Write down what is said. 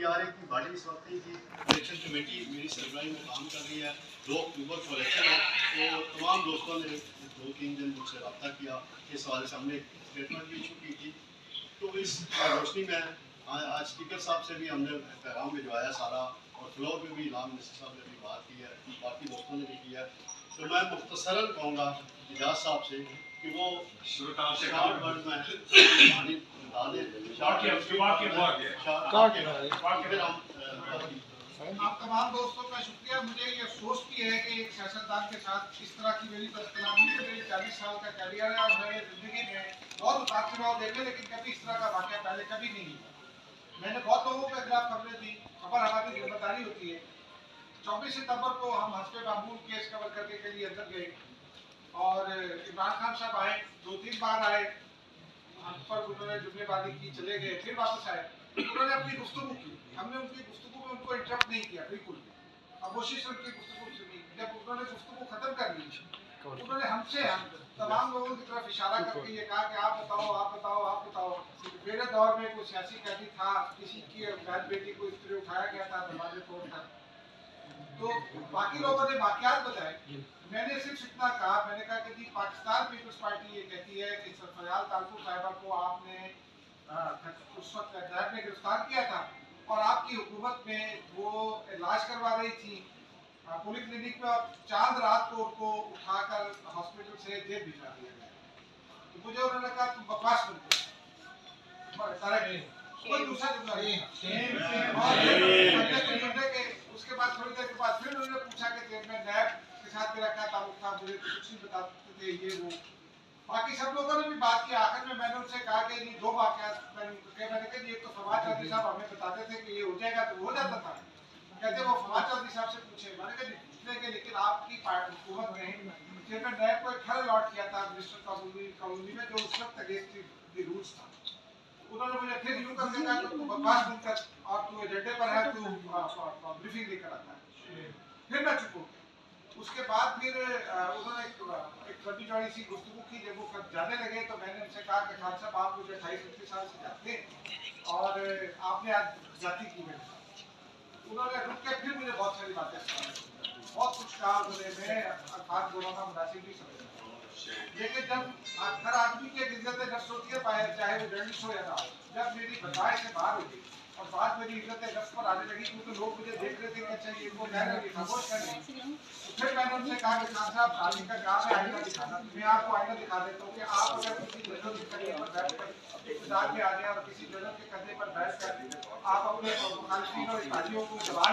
ये आ रही थी बॉडी इस वक्त की इलेक्शन कमेटी मेरी सरबराही में काम कर रही है। 2 अक्टूबर को इलेक्शन है, तो तमाम दोस्तों ने 2-3 दिन मुझसे रब्ता किया, इस हवाले से हमने स्टेटमेंट भी इशू की थी। तो इस रोशनी में आज स्पीकर साहब से भी हमने पैगाम भिजवाया सारा, और फ्लोर में भी इलाम मिनिस्टर साहब ने भी बात की है, बाकी दोस्तों ने भी किया। तो मैं मुख्तसरन कहूँगा इजाज़ साहब से कि वो शॉर्ट वर्ड में कहानी बता दें। आप तमाम दोस्तों का शुक्रिया। मुझे ये अफसोस भी है कि एक सियासतदान के साथ इस तरह की मेरी बदतमीजी से मेरी 40 साल का कैरियर है और मैंने ज़िंदगी में बहुत उतार चढ़ाव देखे, लेकिन कभी इस तरह का वाक़या पहले कभी नहीं हुआ। मैंने बहुत लोगों के खिलाफ खबरें दी, खबर हमारी जिम्मेदारी होती है। 24 सितंबर को हम हस्बे मामूल केस कवर करने के लिए अंदर गए और इमरान खान साहब आए, 2-3 बार आए, हम पर उन्होंने जुमलेबाजी की, चले गए, फिर वापस आए। उन्होंने अपनी गुफ्तगू की, हमने उनकी गुफ्तगू में उनको इंटरप्ट नहीं किया बिल्कुल भी, खामोशी से उनकी गुफ्तगू सुनी। जब उन्होंने गुफ्तगू खत्म कर ली, उन्होंने हमसे हम तमाम लोगों की तरफ इशारा करके ये कहा कि आप बताओ आप बताओ आप बताओ। मेरे दौर में कोई सियासी कैदी था, किसी की बहन बेटी को इस तरह उठाया गया था दरवाजे तोड़ कर, तो बाकी लोगों ने वाकयात बताए। मैंने सिर्फ इतना कहा, मैंने कहा कि जी पाकिस्तान पीपल्स पार्टी ये कहती है कि सरफराज तालुक साहिबा को आपने उस वक्त नैब ने गिरफ्तार किया था और आपकी हुकूमत में वो इलाज करवा रही थी पुलिस क्लिनिक में, और चांद रात को उनको उठाकर हॉस्पिटल से जेल भिजवा दिया गया। तो मुझे उन्होंने कहा तुम बकवास करते कोई दूसरा जुमला नहीं। उसके बाद थोड़ी देर के बाद फिर उन्होंने पूछा कि चेयरमैन नैब के साथ मेरा क्या ताल्लुक था, मुझे कुछ नहीं बताते थे ये वो। बाकी सब लोगों ने भी बात की। आखिर में मैंने उनसे कहा कि ये 2 वाकयात मैंने कहा ये तो फवाद चौधरी साहब हमें बताते थे कि ये हो जाएगा तो हो जाता था। कहते वो फवाद चौधरी साहब से पूछे, मैंने कहा पूछने के, लेकिन आपकी हुकूमत ने चेयरमैन नैब को एक खत अलॉट किया था मिनिस्टर कॉलोनी में, जो उस वक्त अगेंस्ट द रूल्स था। उन्होंने मुझे फिर यूं करके कहा तू बकवास बंद कर और तू एजेंडे पर है, तू ब्रीफिंग लेकर आता है। फिर मैं चुप हो गया। उसके बाद फिर उन्होंने एक बड़ी चौड़ी सी गुफ्तगू की। जब वो जाने लगे तो मैंने उनसे कहा कि खान साहब आप मुझे 28-29 साल से जानते हैं और आपने आज जाति की मेरे साथ। उन्होंने रुक के फिर मुझे बहुत सारी बातें सुनाई, बहुत कुछ कहा उन्होंने। मैं अल्फाज बोलना मुनासिब नहीं समझता, लेकिन जब हर आदमी की इज्जत नफ्स होती है, चाहे वो जर्नलिस्ट हो या ना हो। जब मेरी बर्दाश्त से बाहर हो गई और बात मेरी इज्जत नफ्स पर आने लगी, क्योंकि लोग मुझे देख रहे थे कि अच्छा ये इनको कह रहे हैं खामोश कर रहे हैं, तो फिर मैंने उनसे कहा कि खान साहब आदमी का काम है आईना दिखाना। मैं आपको आईना दिखा देता हूँ कि आप अगर किसी जजों के कंधे पर बैठ कर इक़्तिदार में आ जाए और किसी जजों के कंधे पर बैठ कर आप अपने मुखालिफिन और इत्तेजारियों को दबा